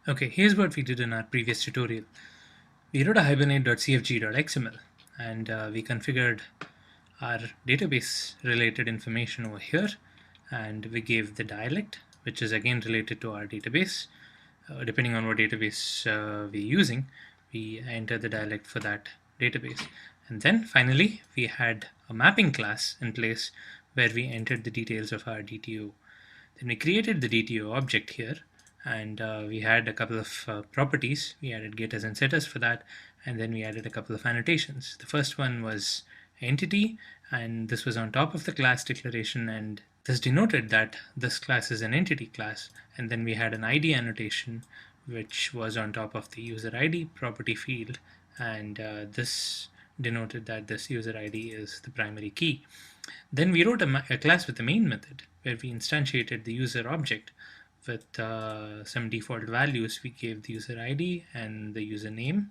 Okay, here's what we did in our previous tutorial. We wrote a hibernate.cfg.xml and we configured our database related information over here, and we gave the dialect, which is again related to our database. Depending on what database we're using, we enter the dialect for that database. And then finally, we had a mapping class in place where we entered the details of our DTO. Then we created the DTO object here, and we had a couple of properties. We added getters and setters for that, and then we added a couple of annotations. The first one was entity, and this was on top of the class declaration, and this denoted that this class is an entity class. And then we had an ID annotation, which was on top of the user ID property field, and this denoted that this user ID is the primary key. Then we wrote a class with the main method where we instantiated the user object with some default values. We gave the user ID and the username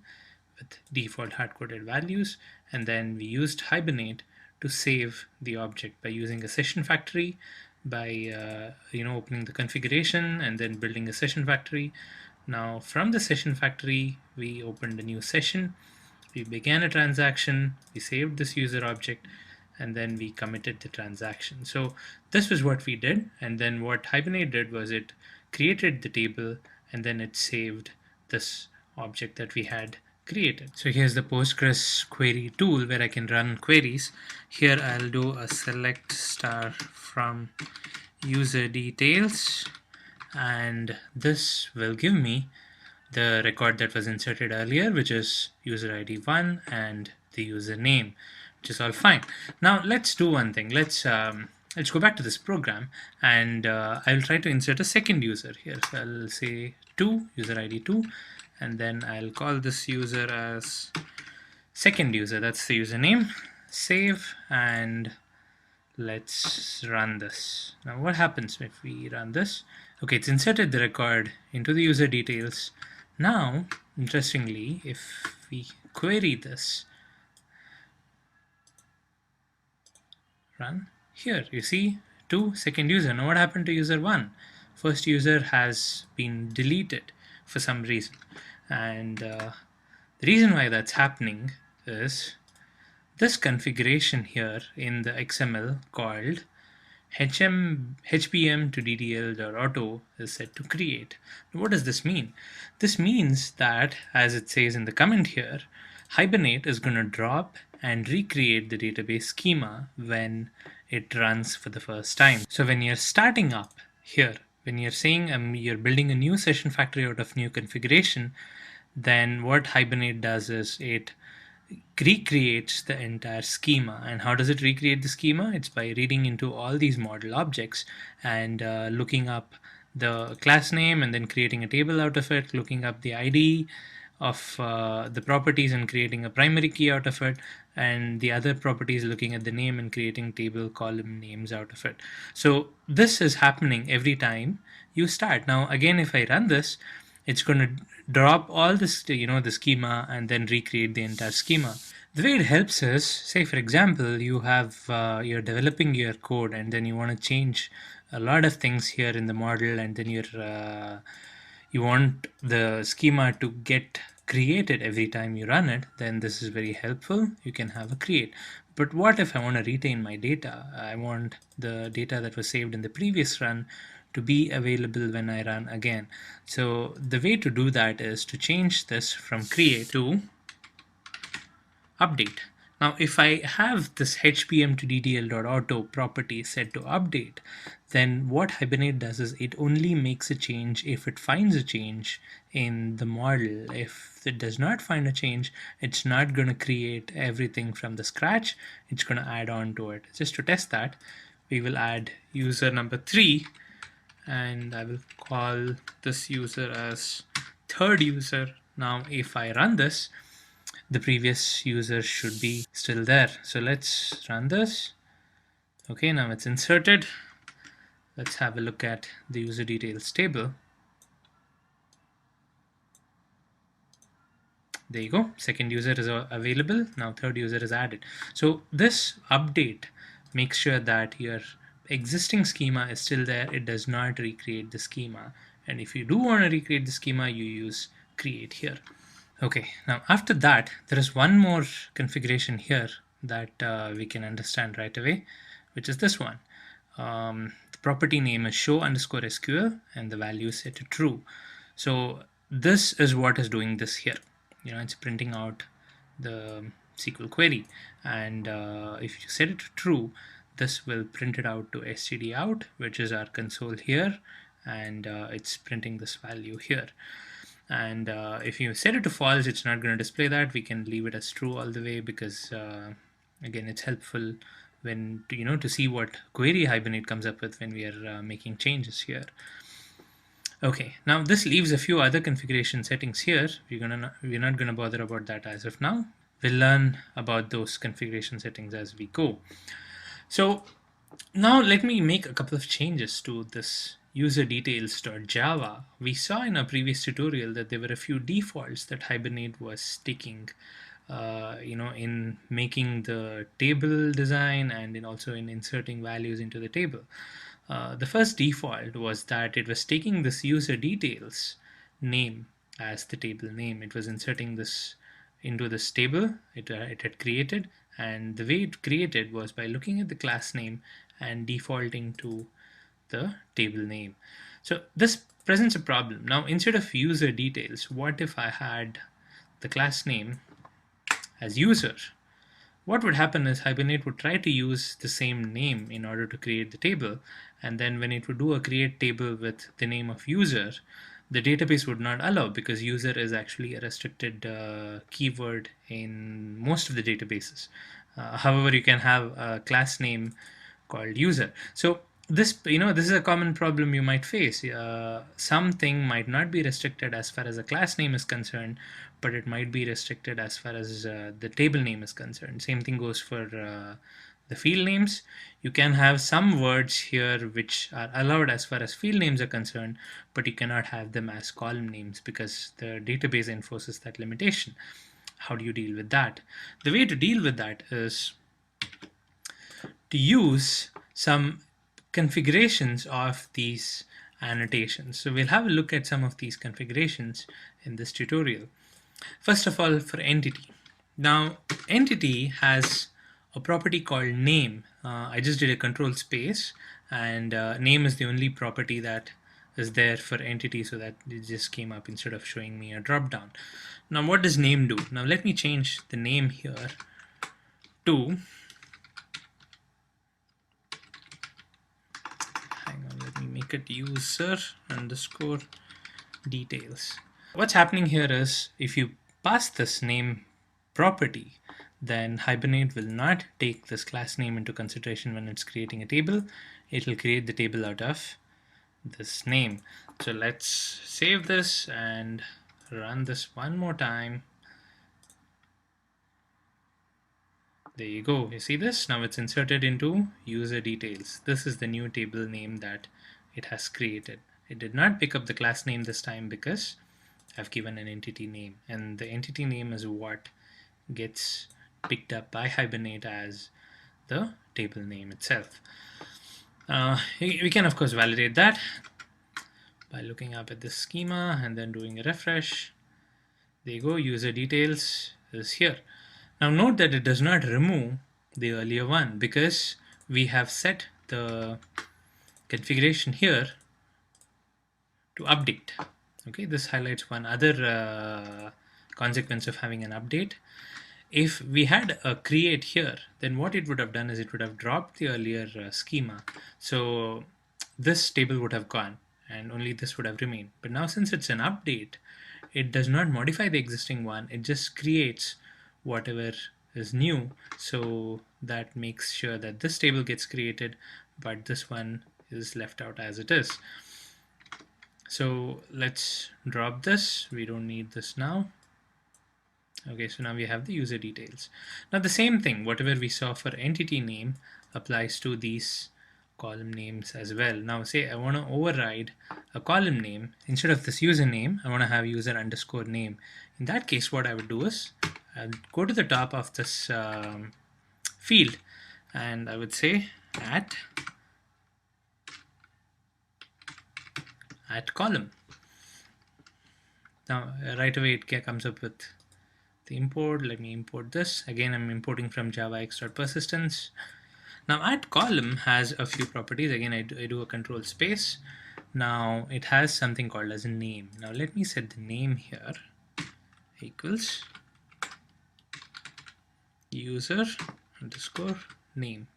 with default hard-coded values, and then we used Hibernate to save the object by using a session factory, by opening the configuration and then building a session factory. Now from the session factory, we opened a new session, we began a transaction, we saved this user object, and then we committed the transaction. So this was what we did, and then what Hibernate did was it created the table and then it saved this object that we had created. So here's the Postgres query tool where I can run queries. Here I'll do a select star from user details, and this will give me the record that was inserted earlier, which is user ID 1 and the username, which is all fine. Now let's do one thing. Let's go back to this program, and I'll try to insert a second user here. So I'll say 2, user ID 2, and then I'll call this user as second user. That's the username. Save, and let's run this. Now what happens if we run this? Okay, it's inserted the record into the user details. Now, interestingly, if we query this, run, here you see 2, second user. Now what happened to user 1? First user has been deleted for some reason, and the reason why that's happening is this configuration here in the XML called hbm2ddl.auto is set to create. What does this mean? This means that, as it says in the comment here, Hibernate is going to drop and recreate the database schema when it runs for the first time. So when you're starting up here, when you're saying you're building a new session factory out of new configuration, then what Hibernate does is it recreates the entire schema. And how does it recreate the schema? It's by reading into all these model objects and looking up the class name and then creating a table out of it, looking up the ID of the properties and creating a primary key out of it, and the other properties looking at the name and creating table column names out of it. So this is happening every time you start. Now again, if I run this, it's going to drop all this, the schema, and then recreate the entire schema. The way it helps is, say for example, you have you're developing your code and then you want to change a lot of things here in the model, and then you want the schema to get created every time you run it. Then this is very helpful. You can have a create. But what if I want to retain my data? I want the data that was saved in the previous run to be available when I run again. So the way to do that is to change this from create to update. Now if I have this hbm2ddl.auto property set to update, then what Hibernate does is it only makes a change if it finds a change in the model. If it does not find a change, it's not going to create everything from the scratch. It's going to add on to it. Just to test that, we will add user number 3, and I will call this user as third user. Now if I run this, the previous user should be still there. So let's run this. Okay, now it's inserted. Let's have a look at the user details table. There you go, second user is available. Now third user is added. So this update makes sure that your existing schema is still there. It does not recreate the schema. And if you do want to recreate the schema, you use create here. Okay, now after that, there is one more configuration here that we can understand right away, which is this one. The property name is show underscore SQL and the value is set to true. So this is what is doing this here. It's printing out the SQL query, and if you set it to true, this will print it out to std out, which is our console here, and it's printing this value here. And if you set it to false, it's not going to display that. We can leave it as true all the way, because again, it's helpful when to see what query Hibernate comes up with when we are making changes here. Okay, now this leaves a few other configuration settings here. We're not gonna bother about that as of now. We'll learn about those configuration settings as we go. So now let me make a couple of changes to this user details.java. We saw in our previous tutorial that there were a few defaults that Hibernate was taking in making the table design and also in inserting values into the table. The first default was that it was taking this user details name as the table name. It was inserting this into this table it had created, and the way it created was by looking at the class name and defaulting to the table name. So this presents a problem. Now, instead of user details, what if I had the class name as user? What would happen is Hibernate would try to use the same name in order to create the table, and then when it would do a create table with the name of user, the database would not allow, because user is actually a restricted keyword in most of the databases. However, you can have a class name called user. So this is a common problem you might face. Something might not be restricted as far as a class name is concerned, but it might be restricted as far as the table name is concerned. Same thing goes for the field names. You can have some words here which are allowed as far as field names are concerned, but you cannot have them as column names because the database enforces that limitation. How do you deal with that? The way to deal with that is to use some configurations of these annotations. So we'll have a look at some of these configurations in this tutorial. First of all, for entity. Now, entity has a property called name. I just did a control space, and name is the only property that is there for entity, so that it just came up instead of showing me a drop down. Now, what does name do? Now, let me change the name here to, let me make it user underscore details. What's happening here is, if you pass this name property, then Hibernate will not take this class name into consideration when it's creating a table. It will create the table out of this name. So let's save this and run this one more time. There you go. You see this? Now it's inserted into user details. This is the new table name that it has created. It did not pick up the class name this time because I've given an entity name, and the entity name is what gets picked up by Hibernate as the table name itself. We can of course validate that by looking up at this schema and then doing a refresh. There you go, user details is here. Now note that it does not remove the earlier one because we have set the configuration here to update. Okay, this highlights one other consequence of having an update. If we had a create here, then what it would have done is it would have dropped the earlier schema. So this table would have gone and only this would have remained. But now since it's an update, it does not modify the existing one. It just creates whatever is new. So that makes sure that this table gets created, but this one is left out as it is. So let's drop this. We don't need this now. Okay, so now we have the user details. Now the same thing, whatever we saw for entity name applies to these column names as well. Now say I want to override a column name. Instead of this username, I want to have user underscore name. In that case, what I would do is I'll go to the top of this field and I would say at at column. Now right away it comes up with the import. Let me import this. Again, I'm importing from javax.persistence. Now at column has a few properties. Again, I do a control space. Now it has something called as a name. Now let me set the name here equals user underscore name.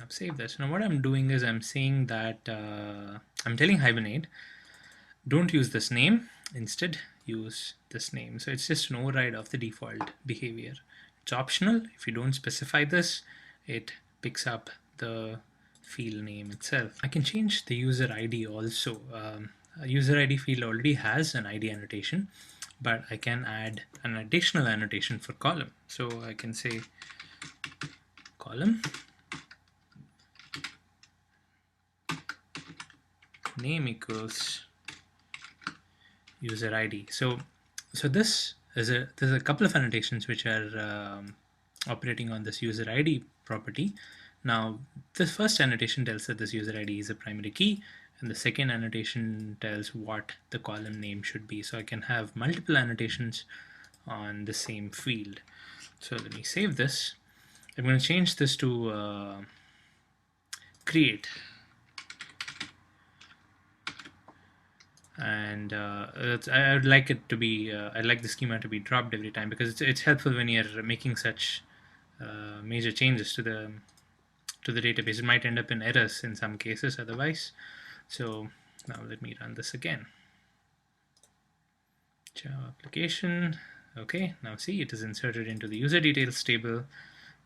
I'll save this. Now what I'm doing is I'm saying that I'm telling Hibernate, don't use this name, instead use this name. So it's just an override of the default behavior. It's optional. If you don't specify this, it picks up the field name itself. I can change the user ID also. A user ID field already has an ID annotation, but I can add an additional annotation for column. So I can say column name equals user ID. So this is there's a couple of annotations which are operating on this user ID property. Now this first annotation tells that this user ID is a primary key, and the second annotation tells what the column name should be. So I can have multiple annotations on the same field. So let me save this. I'm going to change this to create, and I would like it to be I'd like the schema to be dropped every time, because it's helpful when you're making such major changes to the database. It might end up in errors in some cases otherwise. So now let me run this again. Java application. Okay, now see, it is inserted into the user details table.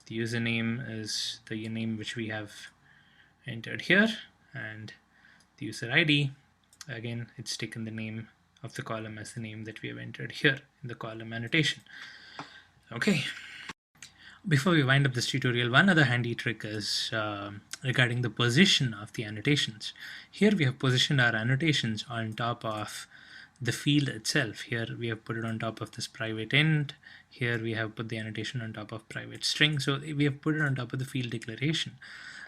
The username is the name which we have entered here, and the user ID, again, it's taken the name of the column as the name that we have entered here in the column annotation. Okay. Before we wind up this tutorial, one other handy trick is regarding the position of the annotations. Here we have positioned our annotations on top of the field itself. Here we have put it on top of this private int. Here we have put the annotation on top of private string. So we have put it on top of the field declaration.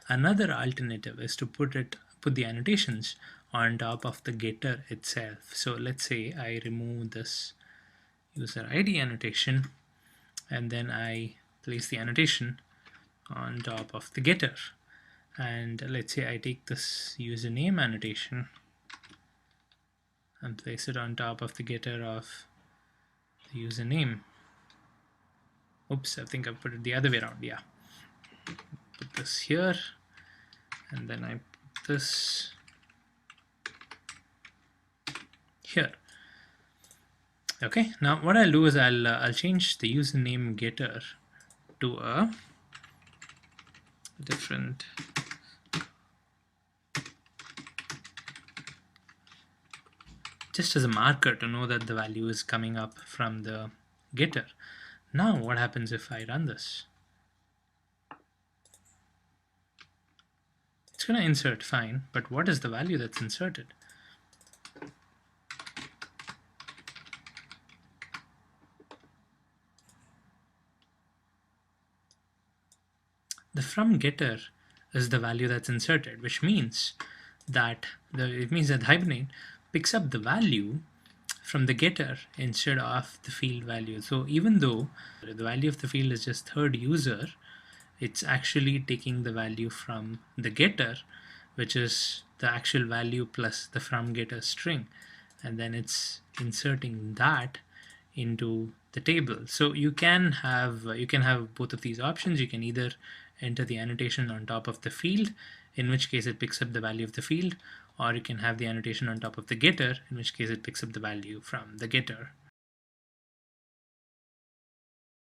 Another alternative is to put the annotations on top of the getter itself. So let's say I remove this user ID annotation, and then I place the annotation on top of the getter. And let's say I take this username annotation and place it on top of the getter of the username. Oops, I think I put it the other way around. Yeah, put this here, and then I put this here. Okay, now what I'll do is I'll change the username getter to a different just as a marker to know that the value is coming up from the getter. Now what happens if I run this? It's going to insert fine, but what is the value that's inserted? The from getter is the value that's inserted, which means that Hibernate picks up the value from the getter instead of the field value. So even though the value of the field is just third user, it's actually taking the value from the getter, which is the actual value plus the from getter string, and then it's inserting that into the table. So you can have both of these options. You can either enter the annotation on top of the field, in which case it picks up the value of the field, or you can have the annotation on top of the getter, in which case it picks up the value from the getter.